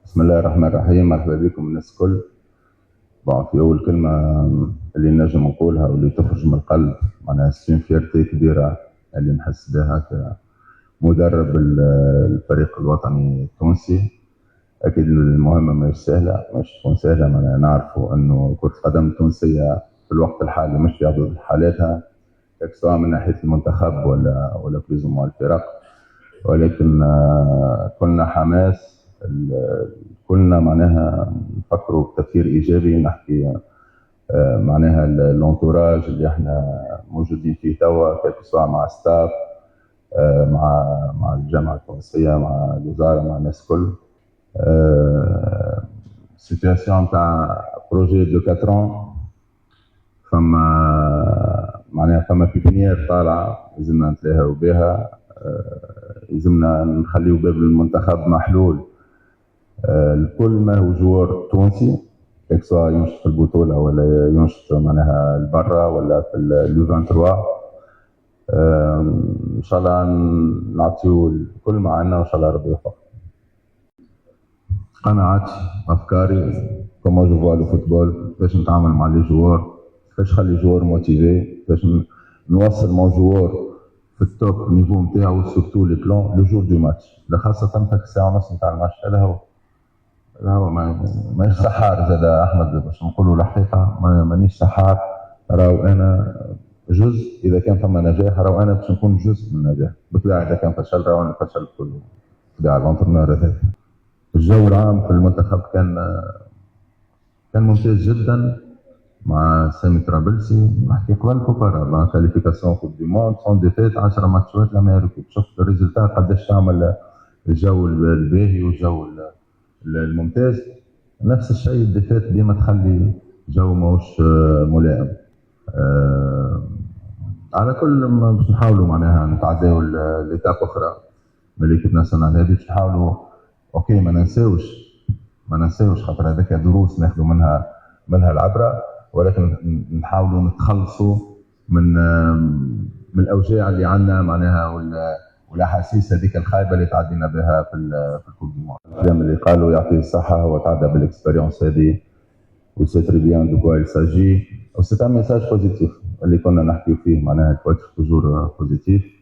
بسم الله الرحمن الرحيم. مرحبا بكم الناس الكل. في أول كلمة اللي نجم نقولها واللي تخرج من القلب، معناها سين فيرتي كبيرة اللي نحس بها كمدرب الفريق الوطني التونسي. أكيد المهمة مش سهلة، مش تكون سهلة. معناها نعرفوا أنه كرة القدم التونسية في الوقت الحالي مش في أفضل حالاتها، سواء من ناحية المنتخب ولا بليزوم الفرق، ولكن كلنا حماس. كلنا معناها نفكروا بتفكير ايجابي، نحكي معناها الانتوراج اللي احنا موجودين فيه توا، سواء مع ستاف، مع الجامعه التونسيه، مع الوزاره، مع الناس الكل. سيتياسيون تاع بروجي دو 4 فما معناها فما بيبينيير طالعه لازمنا نتلاهوا بها. لازمنا نخليو باب المنتخب محلول. الكل ما هو جوار تونسي، سواء ينشط في البطوله ولا ينشط معناها لبرا ولا في لو 23. ان شاء الله نعطيو الكل معنا وان شاء الله ربي يوفق. قناعاتي، افكاري، كما جو فوا لو فوتبول، كيفاش نتعامل مع لي جوار، كيفاش نخلي جوار موتيفي، كيفاش نوصل مون جوار في التوب نيفو نتاعو، سورتو لي بلون لو جور دو ماتش، خاصة تاك الساعة ونص نتاع الماتش. هذا هو مانيش سحار زاد احمد، باش نقولوا الحقيقه مانيش سحار. راهو انا جزء، اذا كان ثم نجاح راهو انا باش نكون جزء من النجاح. بالطبيعه اذا كان فشل راهو انا فشلت كله، بالطبيعه الانترنور هذاك. الجو العام في المنتخب كان ممتاز جدا، مع سامي طرابلسي. نحكي قبل كوبارا مع كاليفيكاسيون كوب دي موند سون ديفيت 10 ماتشات لم يركب. شفت الريزلتات قداش تعمل الجو الباهي والجو الممتاز. نفس الشيء الديفيت ديما تخلي جو ماهوش ملائم. على كل باش نحاولوا معناها نتعداو ليتاب اخرى من ليكيب ناسيونال هذه، باش نحاولوا اوكي ما ننساوش خاطر هذاك دروس ناخذوا منها العبره، ولكن نحاولوا نتخلصوا من الاوجاع اللي عندنا معناها والاحاسيس هذيك الخايبه اللي تعدينا بها في الكوب دي موند. الكلام اللي قالوا يعطيه الصحه، هو تعدى بالاكسبيريونس هذه وسي تري بيان دو كوا il s'agit. وسي ان ميساج بوزيتيف اللي كنا نحكيو فيه، معناها il faut être toujours بوزيتيف.